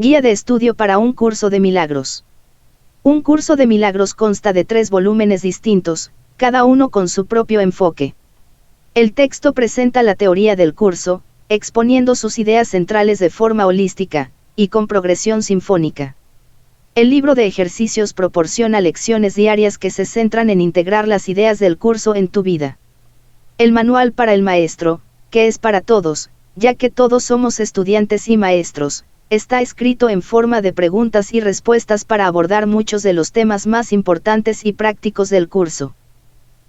Guía de estudio para un curso de milagros. Un curso de milagros consta de 3 volúmenes distintos, cada uno con su propio enfoque. El texto presenta la teoría del curso, exponiendo sus ideas centrales de forma holística, y con progresión sinfónica. El libro de ejercicios proporciona lecciones diarias que se centran en integrar las ideas del curso en tu vida. El manual para el maestro, que es para todos, ya que todos somos estudiantes y maestros, está escrito en forma de preguntas y respuestas para abordar muchos de los temas más importantes y prácticos del curso.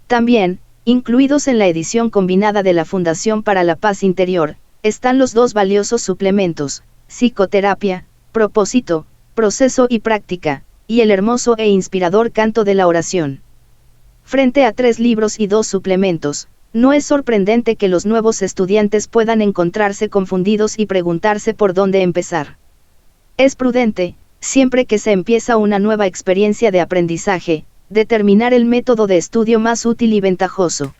También, incluidos en la edición combinada de la Fundación para la Paz Interior, están los 2 valiosos suplementos, Psicoterapia, Propósito, Proceso y Práctica, y el hermoso e inspirador Canto de la Oración. Frente a 3 libros y 2 suplementos, no es sorprendente que los nuevos estudiantes puedan encontrarse confundidos y preguntarse por dónde empezar. Es prudente, siempre que se empieza una nueva experiencia de aprendizaje, determinar el método de estudio más útil y ventajoso.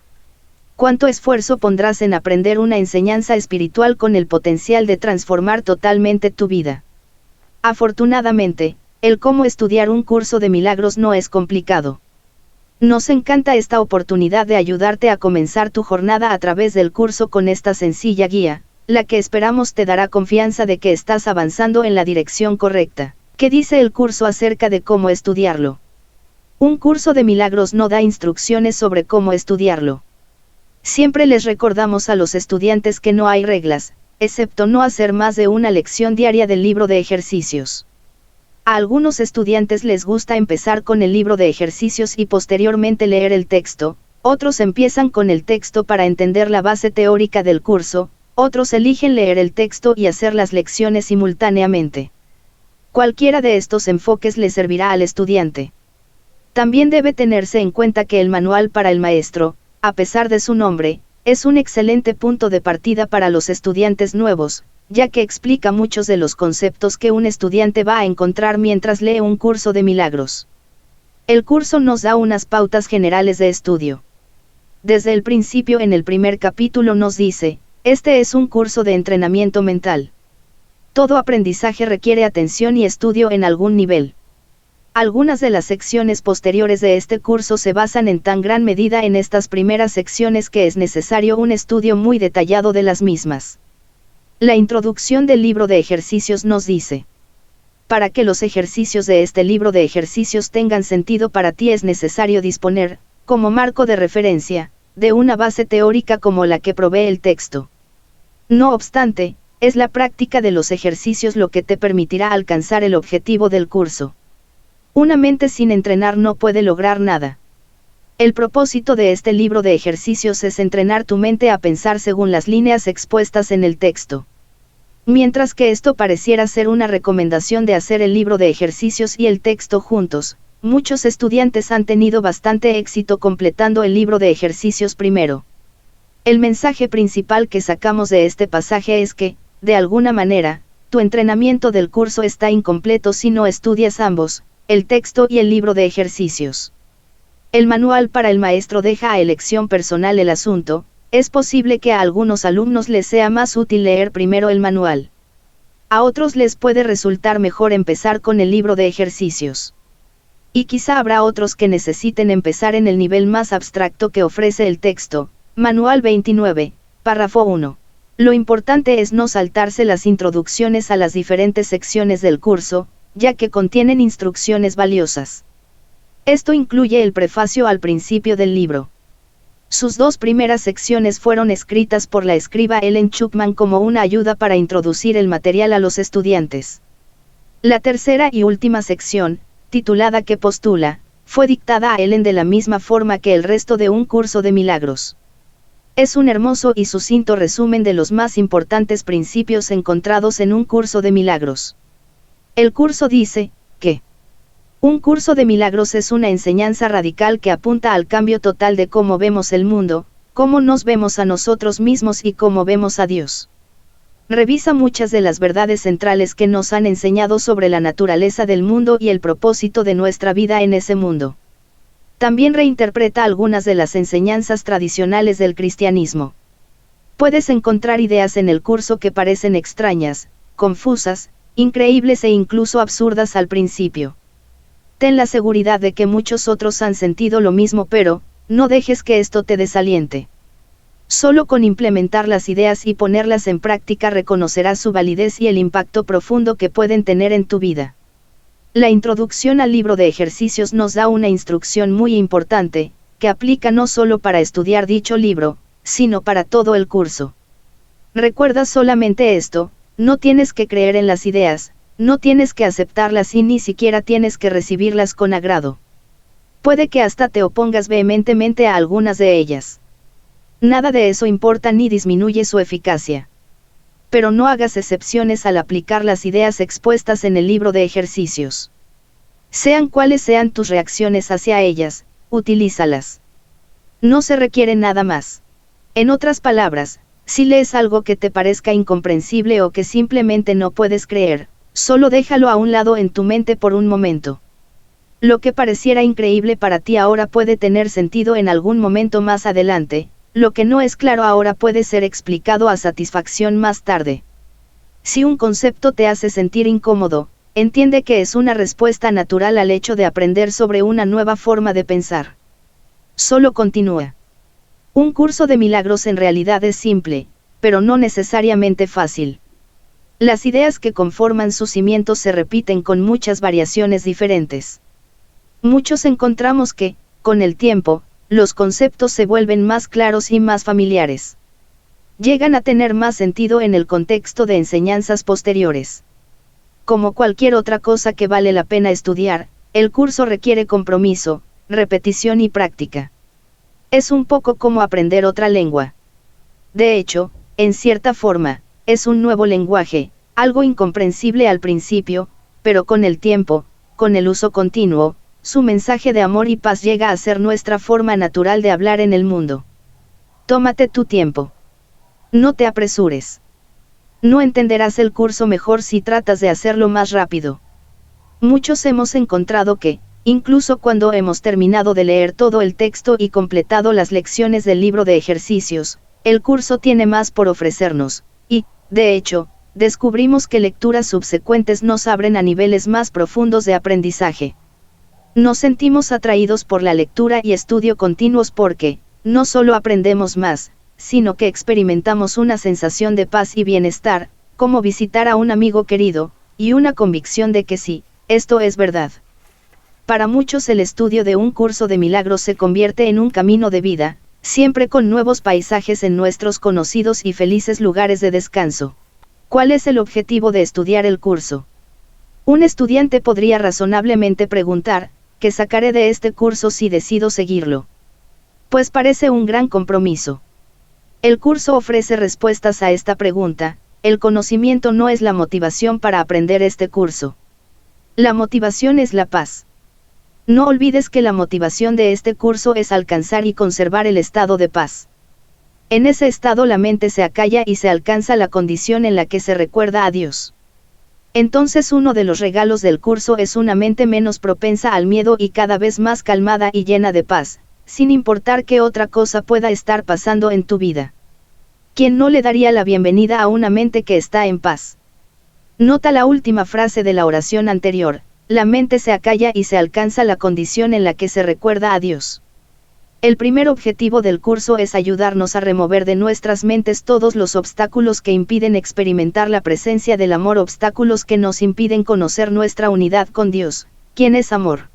¿Cuánto esfuerzo pondrás en aprender una enseñanza espiritual con el potencial de transformar totalmente tu vida? Afortunadamente, el cómo estudiar un curso de milagros no es complicado. Nos encanta esta oportunidad de ayudarte a comenzar tu jornada a través del curso con esta sencilla guía, la que esperamos te dará confianza de que estás avanzando en la dirección correcta. ¿Qué dice el curso acerca de cómo estudiarlo? Un curso de milagros no da instrucciones sobre cómo estudiarlo. Siempre les recordamos a los estudiantes que no hay reglas, excepto no hacer más de una lección diaria del libro de ejercicios. A algunos estudiantes les gusta empezar con el libro de ejercicios y posteriormente leer el texto, otros empiezan con el texto para entender la base teórica del curso, otros eligen leer el texto y hacer las lecciones simultáneamente. Cualquiera de estos enfoques le servirá al estudiante. También debe tenerse en cuenta que el manual para el maestro, a pesar de su nombre, es un excelente punto de partida para los estudiantes nuevos, ya que explica muchos de los conceptos que un estudiante va a encontrar mientras lee un curso de milagros. El curso nos da unas pautas generales de estudio. Desde el principio en el primer capítulo nos dice, este es un curso de entrenamiento mental. Todo aprendizaje requiere atención y estudio en algún nivel. Algunas de las secciones posteriores de este curso se basan en tan gran medida en estas primeras secciones que es necesario un estudio muy detallado de las mismas. La introducción del libro de ejercicios nos dice: para que los ejercicios de este libro de ejercicios tengan sentido para ti es necesario disponer, como marco de referencia, de una base teórica como la que provee el texto. No obstante, es la práctica de los ejercicios lo que te permitirá alcanzar el objetivo del curso. Una mente sin entrenar no puede lograr nada. El propósito de este libro de ejercicios es entrenar tu mente a pensar según las líneas expuestas en el texto. Mientras que esto pareciera ser una recomendación de hacer el libro de ejercicios y el texto juntos, muchos estudiantes han tenido bastante éxito completando el libro de ejercicios primero. El mensaje principal que sacamos de este pasaje es que, de alguna manera, tu entrenamiento del curso está incompleto si no estudias ambos, el texto y el libro de ejercicios. El manual para el maestro deja a elección personal el asunto. Es posible que a algunos alumnos les sea más útil leer primero el manual. A otros les puede resultar mejor empezar con el libro de ejercicios. Y quizá habrá otros que necesiten empezar en el nivel más abstracto que ofrece el texto, Manual 29, párrafo 1. Lo importante es no saltarse las introducciones a las diferentes secciones del curso, ya que contienen instrucciones valiosas. Esto incluye el prefacio al principio del libro. Sus 2 primeras secciones fueron escritas por la escriba Ellen Schuckman como una ayuda para introducir el material a los estudiantes. La tercera y última sección, titulada ¿Qué postula?, fue dictada a Ellen de la misma forma que el resto de un curso de milagros. Es un hermoso y sucinto resumen de los más importantes principios encontrados en un curso de milagros. El curso dice, que un curso de milagros es una enseñanza radical que apunta al cambio total de cómo vemos el mundo, cómo nos vemos a nosotros mismos y cómo vemos a Dios. Revisa muchas de las verdades centrales que nos han enseñado sobre la naturaleza del mundo y el propósito de nuestra vida en ese mundo. También reinterpreta algunas de las enseñanzas tradicionales del cristianismo. Puedes encontrar ideas en el curso que parecen extrañas, confusas, increíbles e incluso absurdas al principio. Ten la seguridad de que muchos otros han sentido lo mismo, pero, no dejes que esto te desaliente. Solo con implementar las ideas y ponerlas en práctica reconocerás su validez y el impacto profundo que pueden tener en tu vida. La introducción al libro de ejercicios nos da una instrucción muy importante, que aplica no solo para estudiar dicho libro, sino para todo el curso. Recuerda solamente esto: no tienes que creer en las ideas, no tienes que aceptarlas y ni siquiera tienes que recibirlas con agrado. Puede que hasta te opongas vehementemente a algunas de ellas. Nada de eso importa ni disminuye su eficacia. Pero no hagas excepciones al aplicar las ideas expuestas en el libro de ejercicios. Sean cuales sean tus reacciones hacia ellas, utilízalas. No se requiere nada más. En otras palabras, si lees algo que te parezca incomprensible o que simplemente no puedes creer, solo déjalo a un lado en tu mente por un momento. Lo que pareciera increíble para ti ahora puede tener sentido en algún momento más adelante. Lo que no es claro ahora puede ser explicado a satisfacción más tarde. Si un concepto te hace sentir incómodo, entiende que es una respuesta natural al hecho de aprender sobre una nueva forma de pensar. Solo continúa. Un curso de milagros en realidad es simple, pero no necesariamente fácil. Las ideas que conforman sus cimientos se repiten con muchas variaciones diferentes. Muchos encontramos que, con el tiempo, los conceptos se vuelven más claros y más familiares. Llegan a tener más sentido en el contexto de enseñanzas posteriores. Como cualquier otra cosa que vale la pena estudiar, el curso requiere compromiso, repetición y práctica. Es un poco como aprender otra lengua. De hecho, en cierta forma, es un nuevo lenguaje, algo incomprensible al principio, pero con el tiempo, con el uso continuo, su mensaje de amor y paz llega a ser nuestra forma natural de hablar en el mundo. Tómate tu tiempo. No te apresures. No entenderás el curso mejor si tratas de hacerlo más rápido. Muchos hemos encontrado que, incluso cuando hemos terminado de leer todo el texto y completado las lecciones del libro de ejercicios, el curso tiene más por ofrecernos, y, de hecho, descubrimos que lecturas subsecuentes nos abren a niveles más profundos de aprendizaje. Nos sentimos atraídos por la lectura y estudio continuos porque, no solo aprendemos más, sino que experimentamos una sensación de paz y bienestar, como visitar a un amigo querido, y una convicción de que sí, esto es verdad. Para muchos el estudio de un curso de milagros se convierte en un camino de vida, siempre con nuevos paisajes en nuestros conocidos y felices lugares de descanso. ¿Cuál es el objetivo de estudiar el curso? Un estudiante podría razonablemente preguntar: ¿qué sacaré de este curso si decido seguirlo? Pues parece un gran compromiso. El curso ofrece respuestas a esta pregunta. El conocimiento no es la motivación para aprender este curso. La motivación es la paz. No olvides que la motivación de este curso es alcanzar y conservar el estado de paz. En ese estado la mente se acalla y se alcanza la condición en la que se recuerda a Dios. Entonces uno de los regalos del curso es una mente menos propensa al miedo y cada vez más calmada y llena de paz, sin importar qué otra cosa pueda estar pasando en tu vida. ¿Quién no le daría la bienvenida a una mente que está en paz? Nota la última frase de la oración anterior: la mente se acalla y se alcanza la condición en la que se recuerda a Dios. El primer objetivo del curso es ayudarnos a remover de nuestras mentes todos los obstáculos que impiden experimentar la presencia del amor, obstáculos que nos impiden conocer nuestra unidad con Dios, quien es amor.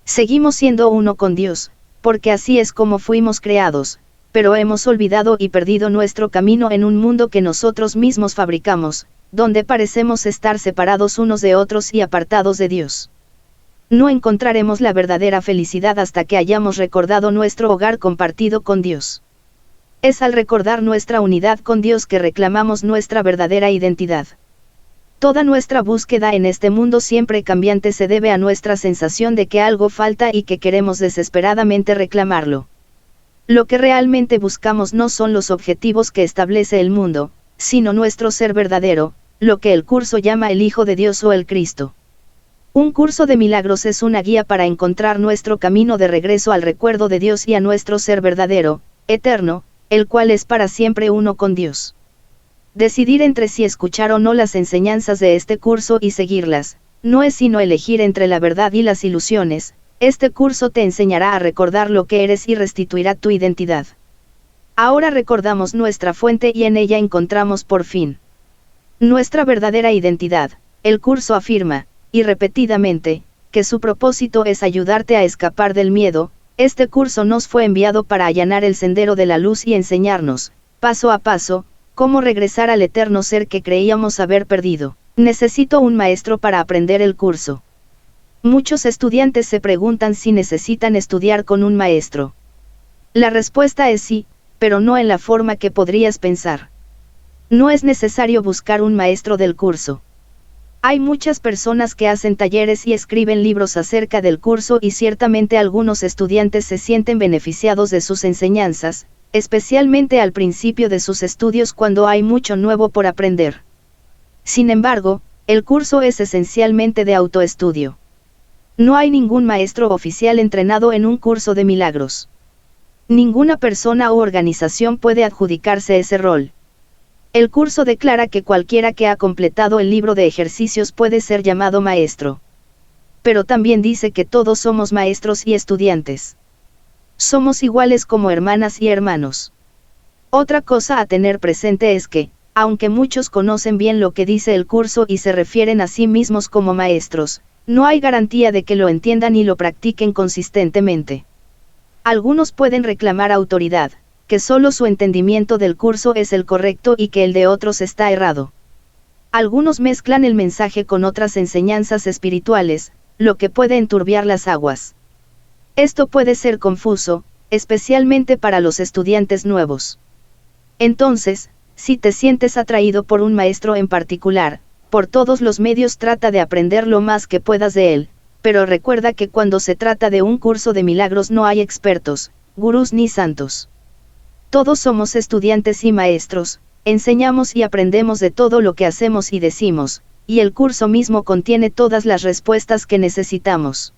Seguimos siendo uno con Dios, porque así es como fuimos creados, pero hemos olvidado y perdido nuestro camino en un mundo que nosotros mismos fabricamos, donde parecemos estar separados unos de otros y apartados de Dios. No encontraremos la verdadera felicidad hasta que hayamos recordado nuestro hogar compartido con Dios. Es al recordar nuestra unidad con Dios que reclamamos nuestra verdadera identidad. Toda nuestra búsqueda en este mundo siempre cambiante se debe a nuestra sensación de que algo falta y que queremos desesperadamente reclamarlo. Lo que realmente buscamos no son los objetivos que establece el mundo, sino nuestro ser verdadero, lo que el curso llama el Hijo de Dios o el Cristo. Un curso de milagros es una guía para encontrar nuestro camino de regreso al recuerdo de Dios y a nuestro ser verdadero, eterno, el cual es para siempre uno con Dios. Decidir entre si escuchar o no las enseñanzas de este curso y seguirlas, no es sino elegir entre la verdad y las ilusiones. Este curso te enseñará a recordar lo que eres y restituirá tu identidad. Ahora recordamos nuestra fuente y en ella encontramos por fin nuestra verdadera identidad. El curso afirma, y repetidamente, que su propósito es ayudarte a escapar del miedo. Este curso nos fue enviado para allanar el sendero de la luz y enseñarnos, paso a paso, cómo regresar al eterno ser que creíamos haber perdido. Necesito un maestro para aprender el curso. Muchos estudiantes se preguntan si necesitan estudiar con un maestro. La respuesta es sí, pero no en la forma que podrías pensar. No es necesario buscar un maestro del curso. Hay muchas personas que hacen talleres y escriben libros acerca del curso y ciertamente algunos estudiantes se sienten beneficiados de sus enseñanzas, especialmente al principio de sus estudios cuando hay mucho nuevo por aprender. Sin embargo, el curso es esencialmente de autoestudio. No hay ningún maestro oficial entrenado en un curso de milagros. Ninguna persona u organización puede adjudicarse ese rol. El curso declara que cualquiera que ha completado el libro de ejercicios puede ser llamado maestro. Pero también dice que todos somos maestros y estudiantes. Somos iguales como hermanas y hermanos. Otra cosa a tener presente es que, aunque muchos conocen bien lo que dice el curso y se refieren a sí mismos como maestros, no hay garantía de que lo entiendan y lo practiquen consistentemente. Algunos pueden reclamar autoridad, que solo su entendimiento del curso es el correcto y que el de otros está errado. Algunos mezclan el mensaje con otras enseñanzas espirituales, lo que puede enturbiar las aguas. Esto puede ser confuso, especialmente para los estudiantes nuevos. Entonces, si te sientes atraído por un maestro en particular, por todos los medios trata de aprender lo más que puedas de él, pero recuerda que cuando se trata de un curso de milagros no hay expertos, gurús ni santos. Todos somos estudiantes y maestros, enseñamos y aprendemos de todo lo que hacemos y decimos, y el curso mismo contiene todas las respuestas que necesitamos.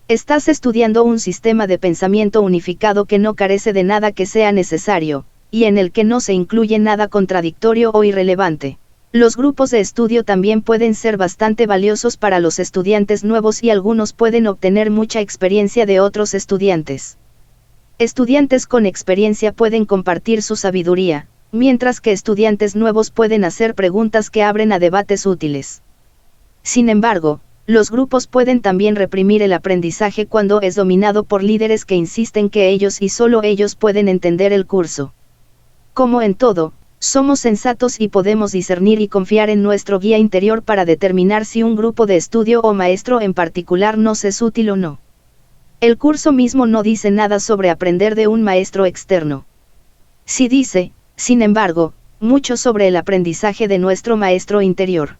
Estás estudiando un sistema de pensamiento unificado que no carece de nada que sea necesario, y en el que no se incluye nada contradictorio o irrelevante. Los grupos de estudio también pueden ser bastante valiosos para los estudiantes nuevos y algunos pueden obtener mucha experiencia de otros estudiantes. Estudiantes con experiencia pueden compartir su sabiduría, mientras que estudiantes nuevos pueden hacer preguntas que abren a debates útiles. Sin embargo, los grupos pueden también reprimir el aprendizaje cuando es dominado por líderes que insisten que ellos y solo ellos pueden entender el curso. Como en todo, somos sensatos y podemos discernir y confiar en nuestro guía interior para determinar si un grupo de estudio o maestro en particular nos es útil o no. El curso mismo no dice nada sobre aprender de un maestro externo. Sí dice, sin embargo, mucho sobre el aprendizaje de nuestro maestro interior.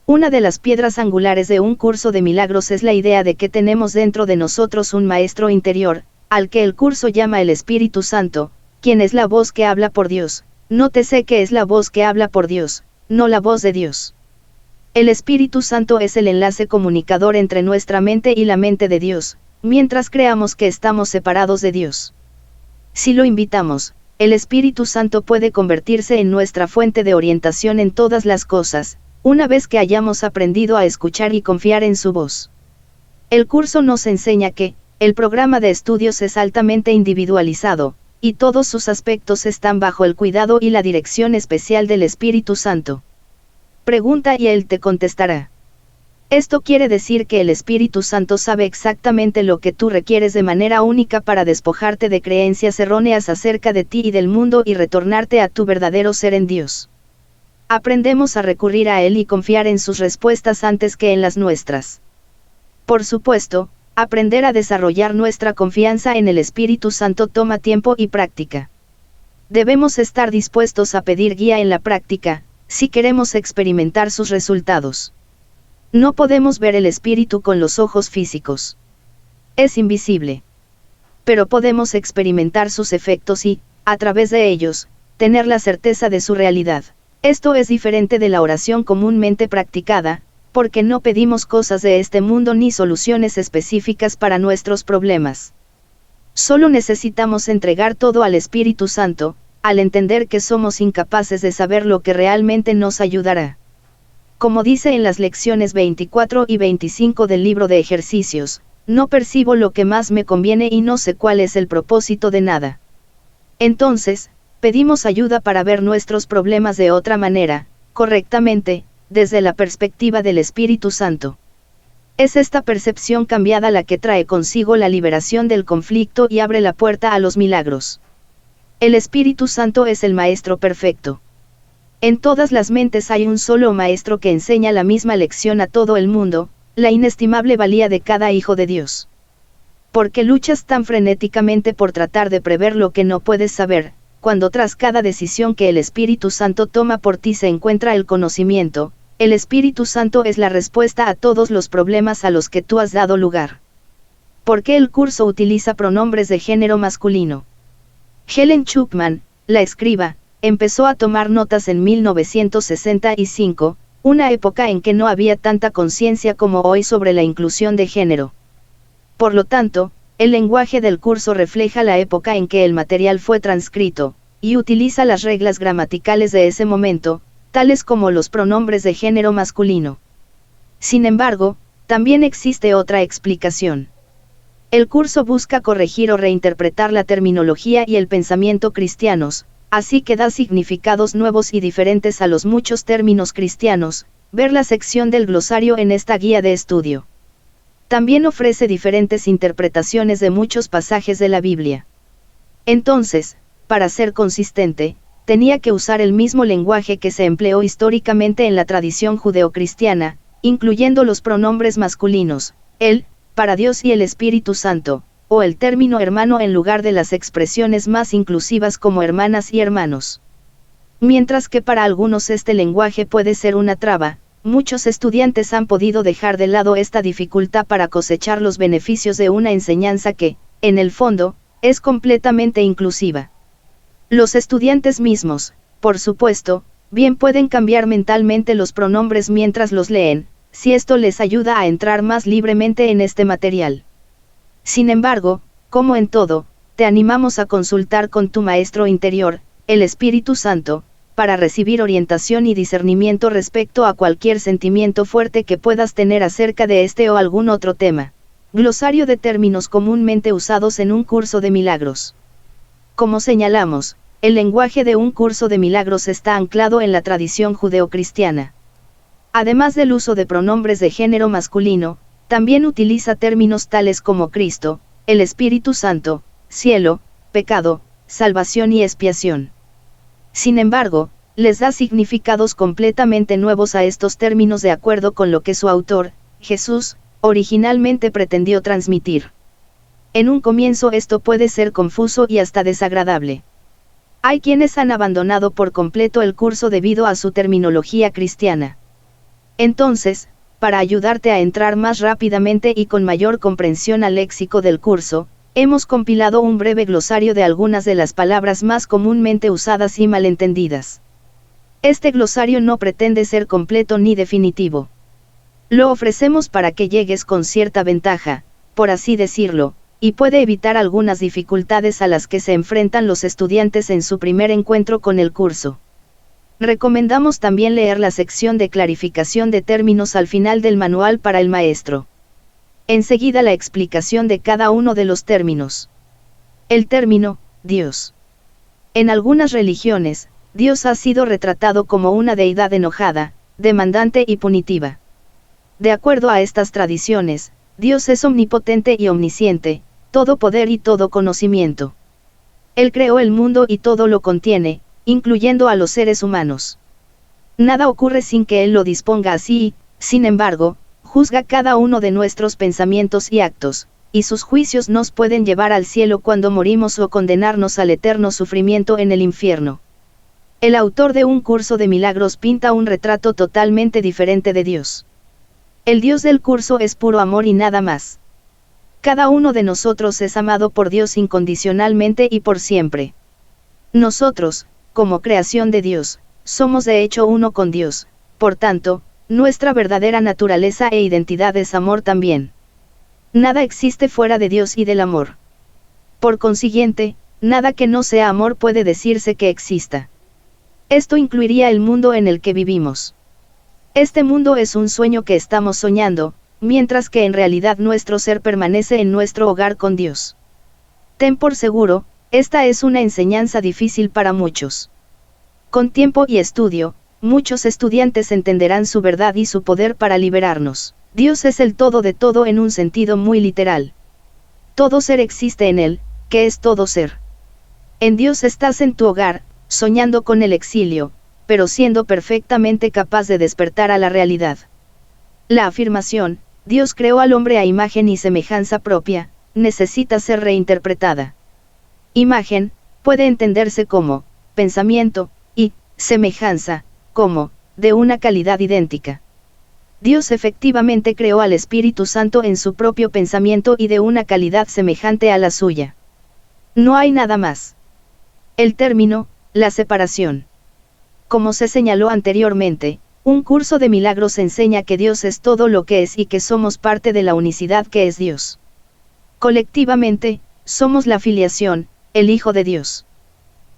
Una de las piedras angulares de un curso de milagros es la idea de que tenemos dentro de nosotros un maestro interior, al que el curso llama el Espíritu Santo, quien es la voz que habla por Dios. Nótese que es la voz que habla por Dios, no la voz de Dios. El Espíritu Santo es el enlace comunicador entre nuestra mente y la mente de Dios, mientras creamos que estamos separados de Dios. Si lo invitamos, el Espíritu Santo puede convertirse en nuestra fuente de orientación en todas las cosas, una vez que hayamos aprendido a escuchar y confiar en su voz. El curso nos enseña que, el programa de estudios es altamente individualizado, y todos sus aspectos están bajo el cuidado y la dirección especial del Espíritu Santo. Pregunta y Él te contestará. Esto quiere decir que el Espíritu Santo sabe exactamente lo que tú requieres de manera única para despojarte de creencias erróneas acerca de ti y del mundo y retornarte a tu verdadero ser en Dios. Aprendemos a recurrir a Él y confiar en sus respuestas antes que en las nuestras. Por supuesto, aprender a desarrollar nuestra confianza en el Espíritu Santo toma tiempo y práctica. Debemos estar dispuestos a pedir guía en la práctica, si queremos experimentar sus resultados. No podemos ver el Espíritu con los ojos físicos. Es invisible. Pero podemos experimentar sus efectos y, a través de ellos, tener la certeza de su realidad. Esto es diferente de la oración comúnmente practicada, porque no pedimos cosas de este mundo ni soluciones específicas para nuestros problemas. Solo necesitamos entregar todo al Espíritu Santo, al entender que somos incapaces de saber lo que realmente nos ayudará. Como dice en las lecciones 24 y 25 del libro de ejercicios, no percibo lo que más me conviene y no sé cuál es el propósito de nada. Entonces, pedimos ayuda para ver nuestros problemas de otra manera, correctamente, desde la perspectiva del Espíritu Santo. Es esta percepción cambiada la que trae consigo la liberación del conflicto y abre la puerta a los milagros. El Espíritu Santo es el Maestro perfecto. En todas las mentes hay un solo Maestro que enseña la misma lección a todo el mundo, la inestimable valía de cada hijo de Dios. ¿Por qué luchas tan frenéticamente por tratar de prever lo que no puedes saber, cuando tras cada decisión que el Espíritu Santo toma por ti se encuentra el conocimiento? El Espíritu Santo es la respuesta a todos los problemas a los que tú has dado lugar. ¿Por qué el curso utiliza pronombres de género masculino? Helen Schucman, la escriba, empezó a tomar notas en 1965, una época en que no había tanta conciencia como hoy sobre la inclusión de género. Por lo tanto, el lenguaje del curso refleja la época en que el material fue transcrito, y utiliza las reglas gramaticales de ese momento, tales como los pronombres de género masculino. Sin embargo, también existe otra explicación. El curso busca corregir o reinterpretar la terminología y el pensamiento cristianos, así que da significados nuevos y diferentes a los muchos términos cristianos. Ver la sección del glosario en esta guía de estudio. También ofrece diferentes interpretaciones de muchos pasajes de la Biblia. Entonces, para ser consistente, tenía que usar el mismo lenguaje que se empleó históricamente en la tradición judeocristiana, incluyendo los pronombres masculinos, él, para Dios y el Espíritu Santo, o el término hermano en lugar de las expresiones más inclusivas como hermanas y hermanos. Mientras que para algunos este lenguaje puede ser una traba, muchos estudiantes han podido dejar de lado esta dificultad para cosechar los beneficios de una enseñanza que, en el fondo, es completamente inclusiva. Los estudiantes mismos, por supuesto, bien pueden cambiar mentalmente los pronombres mientras los leen, si esto les ayuda a entrar más libremente en este material. Sin embargo, como en todo, te animamos a consultar con tu maestro interior, el Espíritu Santo, para recibir orientación y discernimiento respecto a cualquier sentimiento fuerte que puedas tener acerca de este o algún otro tema. Glosario de términos comúnmente usados en un curso de milagros. Como señalamos, el lenguaje de un curso de milagros está anclado en la tradición judeocristiana. Además del uso de pronombres de género masculino, también utiliza términos tales como Cristo, el Espíritu Santo, cielo, pecado, salvación y expiación. Sin embargo, les da significados completamente nuevos a estos términos de acuerdo con lo que su autor, Jesús, originalmente pretendió transmitir. En un comienzo esto puede ser confuso y hasta desagradable. Hay quienes han abandonado por completo el curso debido a su terminología cristiana. Entonces, para ayudarte a entrar más rápidamente y con mayor comprensión al léxico del curso, hemos compilado un breve glosario de algunas de las palabras más comúnmente usadas y malentendidas. Este glosario no pretende ser completo ni definitivo. Lo ofrecemos para que llegues con cierta ventaja, por así decirlo, y puede evitar algunas dificultades a las que se enfrentan los estudiantes en su primer encuentro con el curso. Recomendamos también leer la sección de clarificación de términos al final del manual para el maestro. Enseguida la explicación de cada uno de los términos. El término, Dios. En algunas religiones, Dios ha sido retratado como una deidad enojada, demandante y punitiva. De acuerdo a estas tradiciones, Dios es omnipotente y omnisciente, todo poder y todo conocimiento. Él creó el mundo y todo lo contiene, incluyendo a los seres humanos. Nada ocurre sin que Él lo disponga así y, sin embargo, juzga cada uno de nuestros pensamientos y actos, y sus juicios nos pueden llevar al cielo cuando morimos o condenarnos al eterno sufrimiento en el infierno. El autor de un curso de milagros pinta un retrato totalmente diferente de Dios. El Dios del curso es puro amor y nada más. Cada uno de nosotros es amado por Dios incondicionalmente y por siempre. Nosotros, como creación de Dios, somos de hecho uno con Dios, por tanto, nuestra verdadera naturaleza e identidad es amor también. Nada existe fuera de Dios y del amor. Por consiguiente, nada que no sea amor puede decirse que exista. Esto incluiría el mundo en el que vivimos. Este mundo es un sueño que estamos soñando, mientras que en realidad nuestro ser permanece en nuestro hogar con Dios. Ten por seguro, esta es una enseñanza difícil para muchos. Con tiempo y estudio, muchos estudiantes entenderán su verdad y su poder para liberarnos. Dios es el todo de todo en un sentido muy literal. Todo ser existe en Él, que es todo ser. En Dios estás en tu hogar, soñando con el exilio, pero siendo perfectamente capaz de despertar a la realidad. La afirmación, Dios creó al hombre a imagen y semejanza propia, necesita ser reinterpretada. Imagen, puede entenderse como, pensamiento, y, semejanza, como, de una calidad idéntica. Dios efectivamente creó al Espíritu Santo en su propio pensamiento y de una calidad semejante a la suya. No hay nada más. El término, la separación. Como se señaló anteriormente, un curso de milagros enseña que Dios es todo lo que es y que somos parte de la unicidad que es Dios. Colectivamente, somos la filiación, el Hijo de Dios.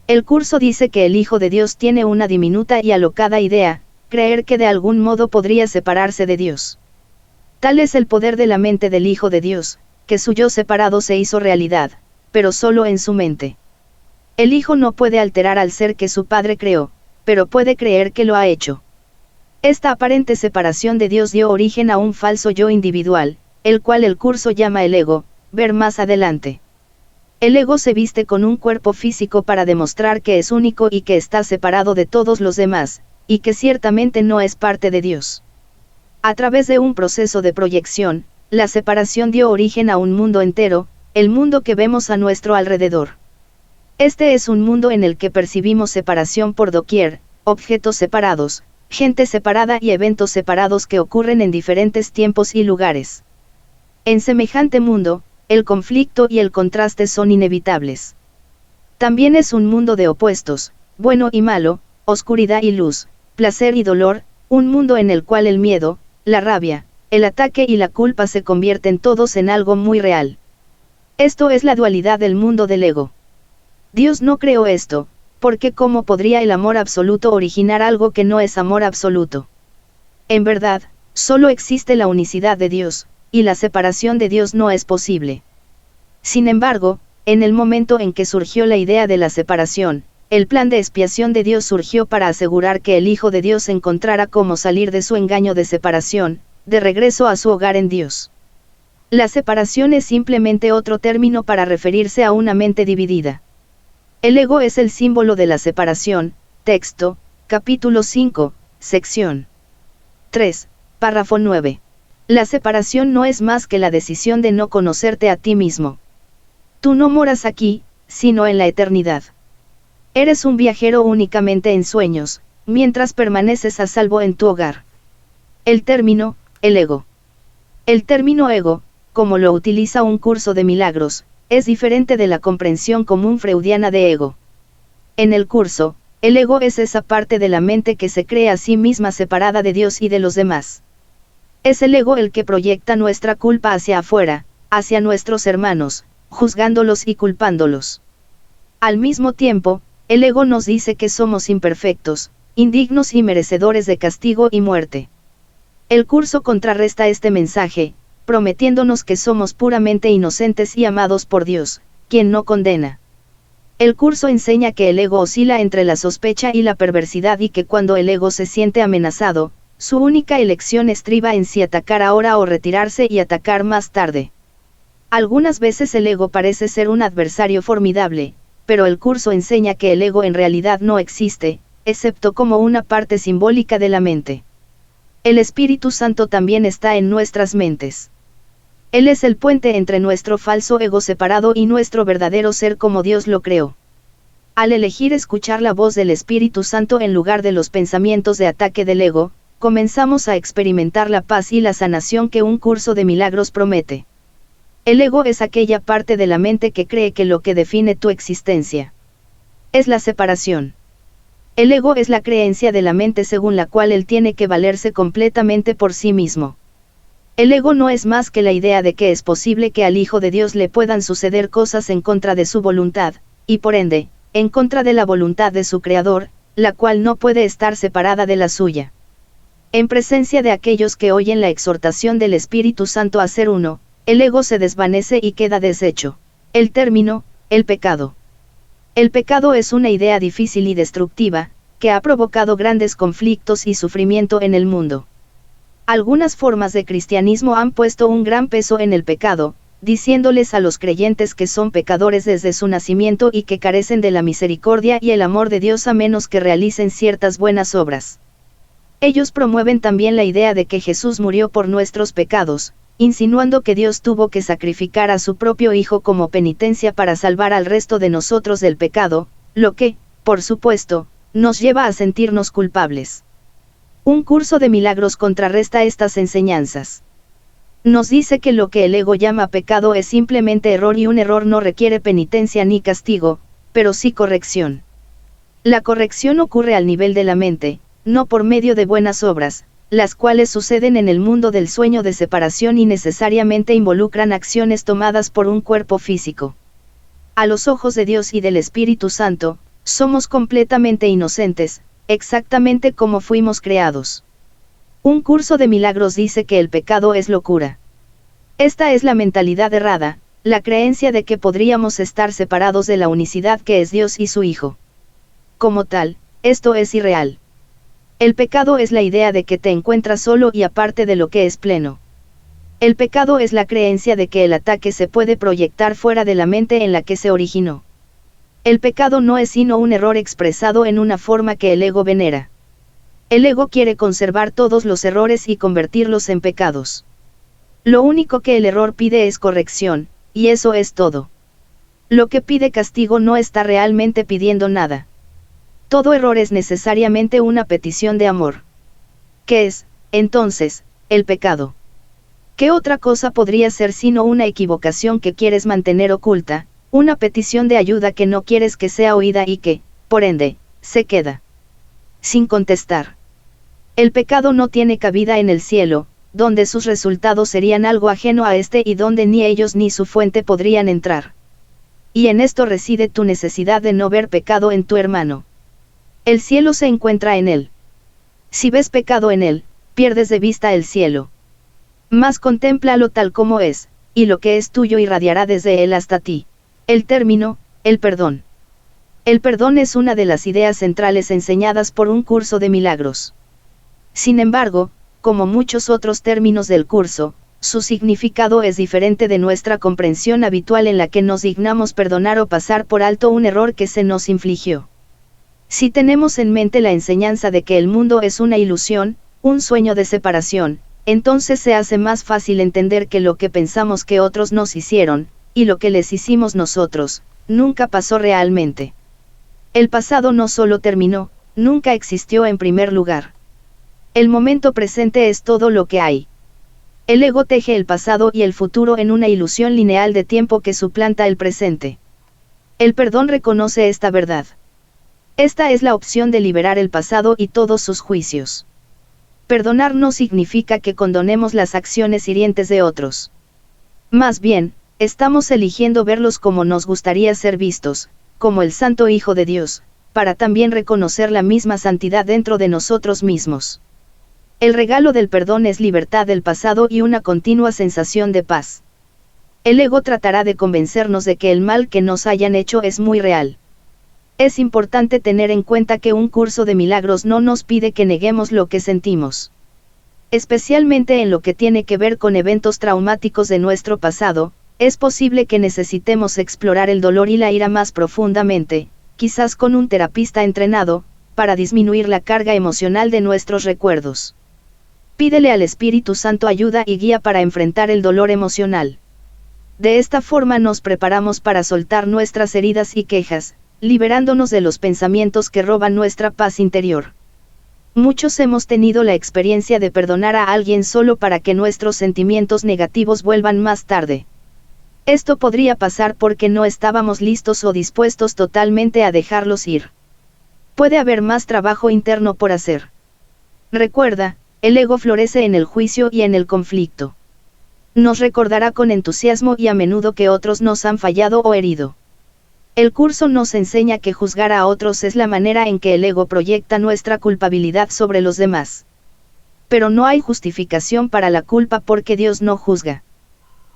El curso dice que el Hijo de Dios tiene una diminuta y alocada idea, creer que de algún modo podría separarse de Dios. Tal es el poder de la mente del Hijo de Dios, que su yo separado se hizo realidad, pero solo en su mente. El Hijo no puede alterar al ser que su Padre creó, pero puede creer que lo ha hecho. Esta aparente separación de Dios dio origen a un falso yo individual, el cual el curso llama el ego, ver más adelante. El ego se viste con un cuerpo físico para demostrar que es único y que está separado de todos los demás, y que ciertamente no es parte de Dios. A través de un proceso de proyección, la separación dio origen a un mundo entero, el mundo que vemos a nuestro alrededor. Este es un mundo en el que percibimos separación por doquier, objetos separados, gente separada y eventos separados que ocurren en diferentes tiempos y lugares. En semejante mundo, el conflicto y el contraste son inevitables. También es un mundo de opuestos, bueno y malo, oscuridad y luz, placer y dolor, un mundo en el cual el miedo, la rabia, el ataque y la culpa se convierten todos en algo muy real. Esto es la dualidad del mundo del ego. Dios no creó esto, porque ¿cómo podría el amor absoluto originar algo que no es amor absoluto? En verdad, solo existe la unicidad de Dios, y la separación de Dios no es posible. Sin embargo, en el momento en que surgió la idea de la separación, el plan de expiación de Dios surgió para asegurar que el Hijo de Dios encontrara cómo salir de su engaño de separación, de regreso a su hogar en Dios. La separación es simplemente otro término para referirse a una mente dividida. El ego es el símbolo de la separación, texto, capítulo 5, sección 3, párrafo 9. La separación no es más que la decisión de no conocerte a ti mismo. Tú no moras aquí, sino en la eternidad. Eres un viajero únicamente en sueños, mientras permaneces a salvo en tu hogar. El término, el ego. El término ego, como lo utiliza un curso de milagros, es diferente de la comprensión común freudiana de ego. En el curso, el ego es esa parte de la mente que se cree a sí misma separada de Dios y de los demás. Es el ego el que proyecta nuestra culpa hacia afuera, hacia nuestros hermanos, juzgándolos y culpándolos. Al mismo tiempo, el ego nos dice que somos imperfectos, indignos y merecedores de castigo y muerte. El curso contrarresta este mensaje, prometiéndonos que somos puramente inocentes y amados por Dios, quien no condena. El curso enseña que el ego oscila entre la sospecha y la perversidad y que cuando el ego se siente amenazado, su única elección estriba en si atacar ahora o retirarse y atacar más tarde. Algunas veces el ego parece ser un adversario formidable, pero el curso enseña que el ego en realidad no existe, excepto como una parte simbólica de la mente. El Espíritu Santo también está en nuestras mentes. Él es el puente entre nuestro falso ego separado y nuestro verdadero ser como Dios lo creó. Al elegir escuchar la voz del Espíritu Santo en lugar de los pensamientos de ataque del ego, comenzamos a experimentar la paz y la sanación que un curso de milagros promete. El ego es aquella parte de la mente que cree que lo que define tu existencia es la separación. El ego es la creencia de la mente según la cual él tiene que valerse completamente por sí mismo. El ego no es más que la idea de que es posible que al Hijo de Dios le puedan suceder cosas en contra de su voluntad, y por ende, en contra de la voluntad de su Creador, la cual no puede estar separada de la suya. En presencia de aquellos que oyen la exhortación del Espíritu Santo a ser uno, el ego se desvanece y queda deshecho. El término, el pecado. El pecado es una idea difícil y destructiva, que ha provocado grandes conflictos y sufrimiento en el mundo. Algunas formas de cristianismo han puesto un gran peso en el pecado, diciéndoles a los creyentes que son pecadores desde su nacimiento y que carecen de la misericordia y el amor de Dios a menos que realicen ciertas buenas obras. Ellos promueven también la idea de que Jesús murió por nuestros pecados, insinuando que Dios tuvo que sacrificar a su propio Hijo como penitencia para salvar al resto de nosotros del pecado, lo que, por supuesto, nos lleva a sentirnos culpables. Un curso de milagros contrarresta estas enseñanzas. Nos dice que lo que el ego llama pecado es simplemente error y un error no requiere penitencia ni castigo, pero sí corrección. La corrección ocurre al nivel de la mente, no por medio de buenas obras, las cuales suceden en el mundo del sueño de separación y necesariamente involucran acciones tomadas por un cuerpo físico. A los ojos de Dios y del Espíritu Santo, somos completamente inocentes, exactamente como fuimos creados. Un curso de milagros dice que el pecado es locura. Esta es la mentalidad errada, la creencia de que podríamos estar separados de la unicidad que es Dios y su Hijo. Como tal, esto es irreal. El pecado es la idea de que te encuentras solo y aparte de lo que es pleno. El pecado es la creencia de que el ataque se puede proyectar fuera de la mente en la que se originó. El pecado no es sino un error expresado en una forma que el ego venera. El ego quiere conservar todos los errores y convertirlos en pecados. Lo único que el error pide es corrección, y eso es todo. Lo que pide castigo no está realmente pidiendo nada. Todo error es necesariamente una petición de amor. ¿Qué es, entonces, el pecado? ¿Qué otra cosa podría ser sino una equivocación que quieres mantener oculta, una petición de ayuda que no quieres que sea oída y que, por ende, se queda sin contestar? El pecado no tiene cabida en el cielo, donde sus resultados serían algo ajeno a este y donde ni ellos ni su fuente podrían entrar. Y en esto reside tu necesidad de no ver pecado en tu hermano. El cielo se encuentra en él. Si ves pecado en él, pierdes de vista el cielo. Mas contémplalo tal como es, y lo que es tuyo irradiará desde él hasta ti. El término, el perdón. El perdón es una de las ideas centrales enseñadas por un curso de milagros. Sin embargo, como muchos otros términos del curso, su significado es diferente de nuestra comprensión habitual en la que nos dignamos perdonar o pasar por alto un error que se nos infligió. Si tenemos en mente la enseñanza de que el mundo es una ilusión, un sueño de separación, entonces se hace más fácil entender que lo que pensamos que otros nos hicieron, y lo que les hicimos nosotros, nunca pasó realmente. El pasado no solo terminó, nunca existió en primer lugar. El momento presente es todo lo que hay. El ego teje el pasado y el futuro en una ilusión lineal de tiempo que suplanta el presente. El perdón reconoce esta verdad. Esta es la opción de liberar el pasado y todos sus juicios. Perdonar no significa que condonemos las acciones hirientes de otros. Más bien, estamos eligiendo verlos como nos gustaría ser vistos, como el Santo Hijo de Dios, para también reconocer la misma santidad dentro de nosotros mismos. El regalo del perdón es libertad del pasado y una continua sensación de paz. El ego tratará de convencernos de que el mal que nos hayan hecho es muy real. Es importante tener en cuenta que un curso de milagros no nos pide que neguemos lo que sentimos. Especialmente en lo que tiene que ver con eventos traumáticos de nuestro pasado, es posible que necesitemos explorar el dolor y la ira más profundamente, quizás con un terapista entrenado, para disminuir la carga emocional de nuestros recuerdos. Pídele al Espíritu Santo ayuda y guía para enfrentar el dolor emocional. De esta forma nos preparamos para soltar nuestras heridas y quejas, liberándonos de los pensamientos que roban nuestra paz interior. Muchos hemos tenido la experiencia de perdonar a alguien solo para que nuestros sentimientos negativos vuelvan más tarde. Esto podría pasar porque no estábamos listos o dispuestos totalmente a dejarlos ir. Puede haber más trabajo interno por hacer. Recuerda, el ego florece en el juicio y en el conflicto. Nos recordará con entusiasmo y a menudo que otros nos han fallado o herido. El curso nos enseña que juzgar a otros es la manera en que el ego proyecta nuestra culpabilidad sobre los demás. Pero no hay justificación para la culpa porque Dios no juzga.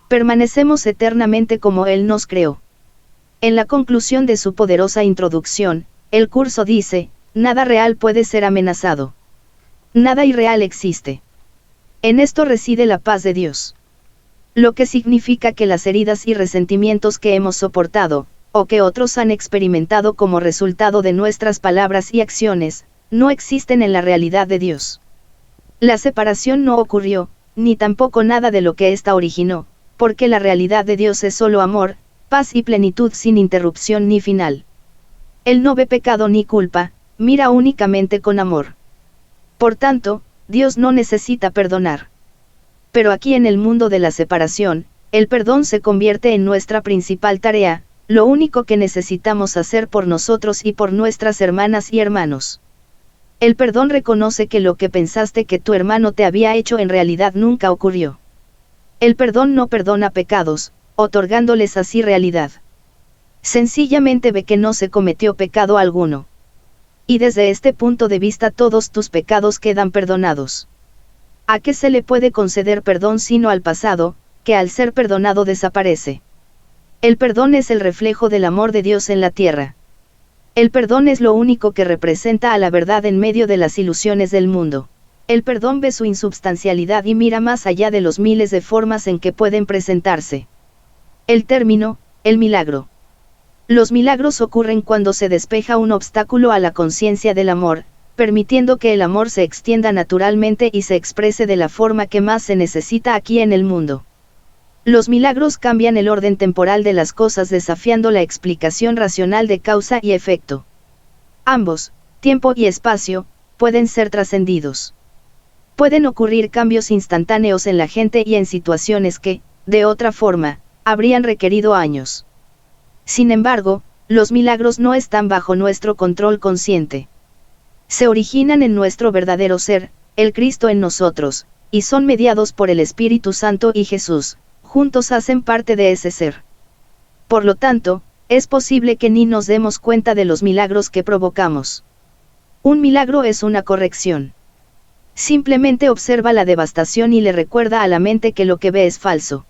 Permanecemos eternamente como Él nos creó. En la conclusión de su poderosa introducción, el curso dice, nada real puede ser amenazado. Nada irreal existe. En esto reside la paz de Dios. Lo que significa que las heridas y resentimientos que hemos soportado, o que otros han experimentado como resultado de nuestras palabras y acciones, no existen en la realidad de Dios. La separación no ocurrió, ni tampoco nada de lo que ésta originó, porque la realidad de Dios es solo amor, paz y plenitud sin interrupción ni final. Él no ve pecado ni culpa, mira únicamente con amor. Por tanto, Dios no necesita perdonar. Pero aquí en el mundo de la separación, el perdón se convierte en nuestra principal tarea, lo único que necesitamos hacer por nosotros y por nuestras hermanas y hermanos. El perdón reconoce que lo que pensaste que tu hermano te había hecho en realidad nunca ocurrió. El perdón no perdona pecados, otorgándoles así realidad. Sencillamente ve que no se cometió pecado alguno. Y desde este punto de vista todos tus pecados quedan perdonados. ¿A qué se le puede conceder perdón sino al pasado, que al ser perdonado desaparece? El perdón es el reflejo del amor de Dios en la tierra. El perdón es lo único que representa a la verdad en medio de las ilusiones del mundo. El perdón ve su insubstancialidad y mira más allá de los miles de formas en que pueden presentarse. El término, el milagro. Los milagros ocurren cuando se despeja un obstáculo a la conciencia del amor, permitiendo que el amor se extienda naturalmente y se exprese de la forma que más se necesita aquí en el mundo. Los milagros cambian el orden temporal de las cosas desafiando la explicación racional de causa y efecto. Ambos, tiempo y espacio, pueden ser trascendidos. Pueden ocurrir cambios instantáneos en la gente y en situaciones que, de otra forma, habrían requerido años. Sin embargo, los milagros no están bajo nuestro control consciente. Se originan en nuestro verdadero ser, el Cristo en nosotros, y son mediados por el Espíritu Santo y Jesús. Juntos hacen parte de ese ser. Por lo tanto, es posible que ni nos demos cuenta de los milagros que provocamos. Un milagro es una corrección. Simplemente observa la devastación y le recuerda a la mente que lo que ve es falso.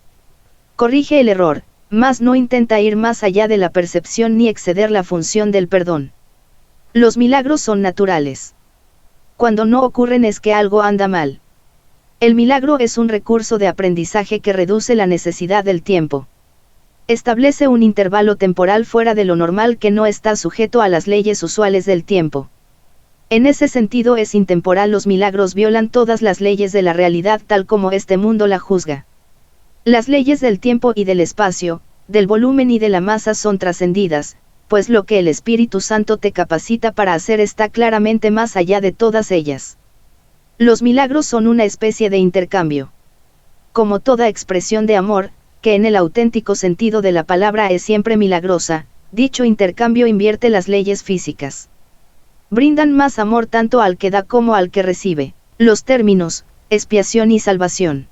Corrige el error, mas no intenta ir más allá de la percepción ni exceder la función del perdón. Los milagros son naturales. Cuando no ocurren es que algo anda mal. El milagro es un recurso de aprendizaje que reduce la necesidad del tiempo. Establece un intervalo temporal fuera de lo normal que no está sujeto a las leyes usuales del tiempo. En ese sentido es intemporal. Los milagros violan todas las leyes de la realidad tal como este mundo la juzga. Las leyes del tiempo y del espacio, del volumen y de la masa son trascendidas, pues lo que el Espíritu Santo te capacita para hacer está claramente más allá de todas ellas. Los milagros son una especie de intercambio. Como toda expresión de amor, que en el auténtico sentido de la palabra es siempre milagrosa, dicho intercambio invierte las leyes físicas. Brindan más amor tanto al que da como al que recibe. Los términos, expiación y salvación.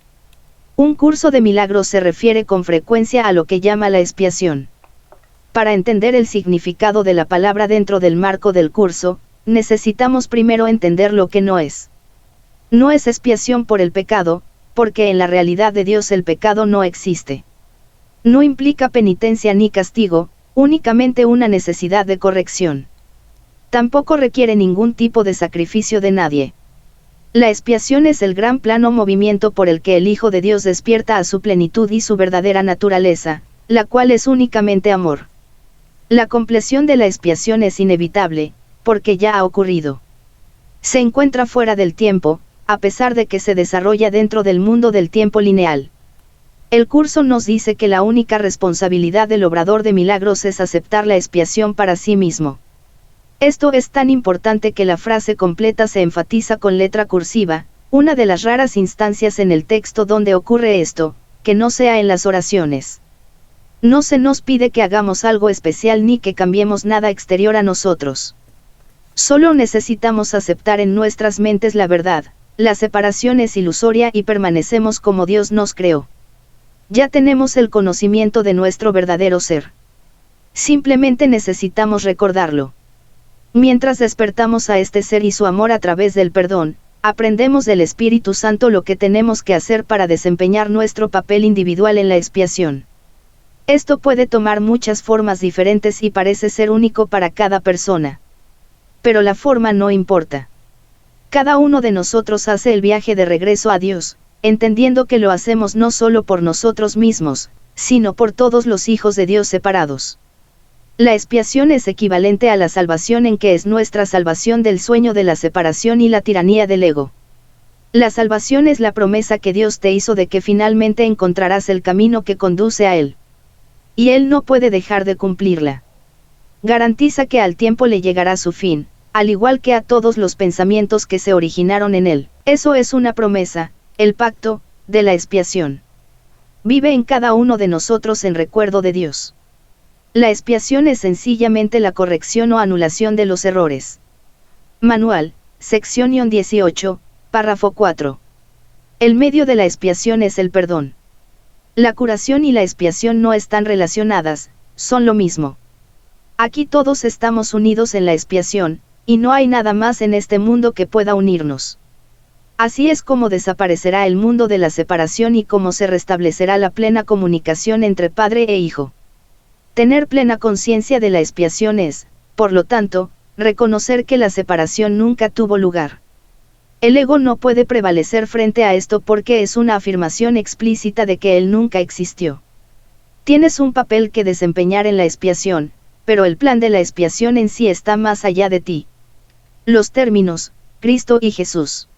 Un curso de milagros se refiere con frecuencia a lo que llama la expiación. Para entender el significado de la palabra dentro del marco del curso, necesitamos primero entender lo que no es. No es expiación por el pecado, porque en la realidad de Dios el pecado no existe. No implica penitencia ni castigo, únicamente una necesidad de corrección. Tampoco requiere ningún tipo de sacrificio de nadie. La expiación es el gran plano movimiento por el que el Hijo de Dios despierta a su plenitud y su verdadera naturaleza, la cual es únicamente amor. La compleción de la expiación es inevitable, porque ya ha ocurrido. Se encuentra fuera del tiempo, a pesar de que se desarrolla dentro del mundo del tiempo lineal. El curso nos dice que la única responsabilidad del obrador de milagros es aceptar la expiación para sí mismo. Esto es tan importante que la frase completa se enfatiza con letra cursiva, una de las raras instancias en el texto donde ocurre esto, que no sea en las oraciones. No se nos pide que hagamos algo especial ni que cambiemos nada exterior a nosotros. Solo necesitamos aceptar en nuestras mentes la verdad. La separación es ilusoria y permanecemos como Dios nos creó. Ya tenemos el conocimiento de nuestro verdadero ser. Simplemente necesitamos recordarlo. Mientras despertamos a este ser y su amor a través del perdón, aprendemos del Espíritu Santo lo que tenemos que hacer para desempeñar nuestro papel individual en la expiación. Esto puede tomar muchas formas diferentes y parece ser único para cada persona. Pero la forma no importa. Cada uno de nosotros hace el viaje de regreso a Dios, entendiendo que lo hacemos no solo por nosotros mismos, sino por todos los hijos de Dios separados. La expiación es equivalente a la salvación en que es nuestra salvación del sueño de la separación y la tiranía del ego. La salvación es la promesa que Dios te hizo de que finalmente encontrarás el camino que conduce a Él. Y Él no puede dejar de cumplirla. Garantiza que al tiempo le llegará su fin, al igual que a todos los pensamientos que se originaron en Él. Eso es una promesa, el pacto, de la expiación. Vive en cada uno de nosotros en recuerdo de Dios. La expiación es sencillamente la corrección o anulación de los errores. Manual, sección 18, párrafo 4. El medio de la expiación es el perdón. La curación y la expiación no están relacionadas, son lo mismo. Aquí todos estamos unidos en la expiación, y no hay nada más en este mundo que pueda unirnos. Así es como desaparecerá el mundo de la separación y cómo se restablecerá la plena comunicación entre Padre e Hijo. Tener plena conciencia de la expiación es, por lo tanto, reconocer que la separación nunca tuvo lugar. El ego no puede prevalecer frente a esto porque es una afirmación explícita de que él nunca existió. Tienes un papel que desempeñar en la expiación, pero el plan de la expiación en sí está más allá de ti. Los términos, Cristo y Jesús.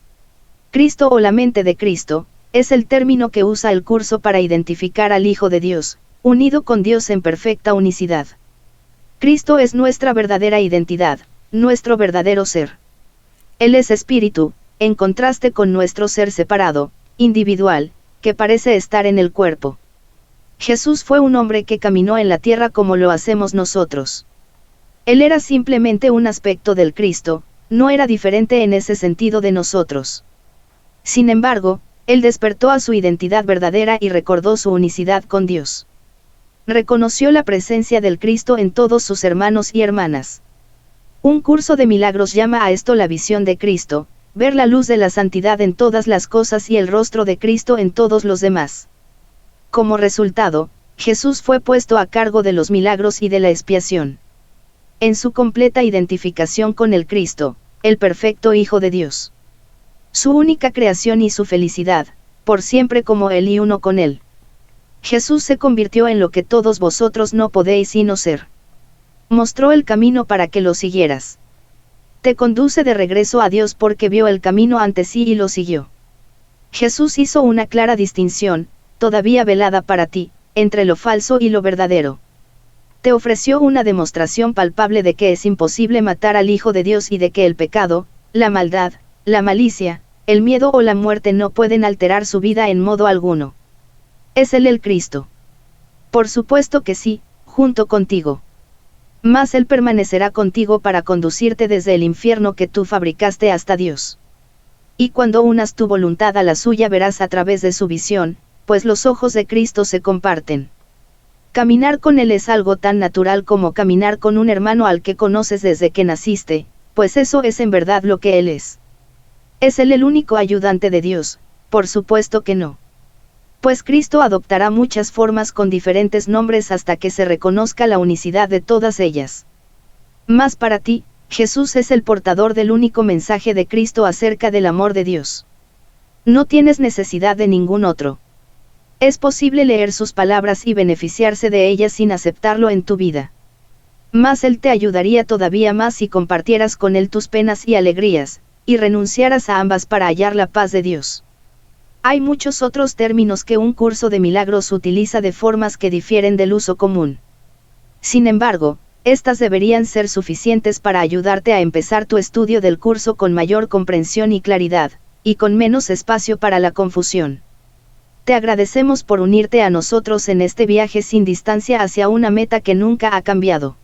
Cristo o la mente de Cristo, es el término que usa el curso para identificar al Hijo de Dios, unido con Dios en perfecta unicidad. Cristo es nuestra verdadera identidad, nuestro verdadero ser. Él es espíritu, en contraste con nuestro ser separado, individual, que parece estar en el cuerpo. Jesús fue un hombre que caminó en la tierra como lo hacemos nosotros. Él era simplemente un aspecto del Cristo, no era diferente en ese sentido de nosotros. Sin embargo, él despertó a su identidad verdadera y recordó su unicidad con Dios. Reconoció la presencia del Cristo en todos sus hermanos y hermanas. Un curso de milagros llama a esto la visión de Cristo, ver la luz de la santidad en todas las cosas y el rostro de Cristo en todos los demás. Como resultado, Jesús fue puesto a cargo de los milagros y de la expiación. En su completa identificación con el Cristo, el perfecto Hijo de Dios. Su única creación y su felicidad, por siempre como Él y uno con Él. Jesús se convirtió en lo que todos vosotros no podéis sino ser. Mostró el camino para que lo siguieras. Te conduce de regreso a Dios porque vio el camino ante sí y lo siguió. Jesús hizo una clara distinción, todavía velada para ti, entre lo falso y lo verdadero. Te ofreció una demostración palpable de que es imposible matar al Hijo de Dios y de que el pecado, la maldad, la malicia, el miedo o la muerte no pueden alterar su vida en modo alguno. ¿Es Él el Cristo? Por supuesto que sí, junto contigo. Mas Él permanecerá contigo para conducirte desde el infierno que tú fabricaste hasta Dios. Y cuando unas tu voluntad a la suya verás a través de su visión, pues los ojos de Cristo se comparten. Caminar con Él es algo tan natural como caminar con un hermano al que conoces desde que naciste, pues eso es en verdad lo que Él es. ¿Es Él el único ayudante de Dios? Por supuesto que no. Pues Cristo adoptará muchas formas con diferentes nombres hasta que se reconozca la unicidad de todas ellas. Mas para ti, Jesús es el portador del único mensaje de Cristo acerca del amor de Dios. No tienes necesidad de ningún otro. Es posible leer sus palabras y beneficiarse de ellas sin aceptarlo en tu vida. Mas Él te ayudaría todavía más si compartieras con Él tus penas y alegrías, y renunciaras a ambas para hallar la paz de Dios. Hay muchos otros términos que un curso de milagros utiliza de formas que difieren del uso común. Sin embargo, estas deberían ser suficientes para ayudarte a empezar tu estudio del curso con mayor comprensión y claridad, y con menos espacio para la confusión. Te agradecemos por unirte a nosotros en este viaje sin distancia hacia una meta que nunca ha cambiado.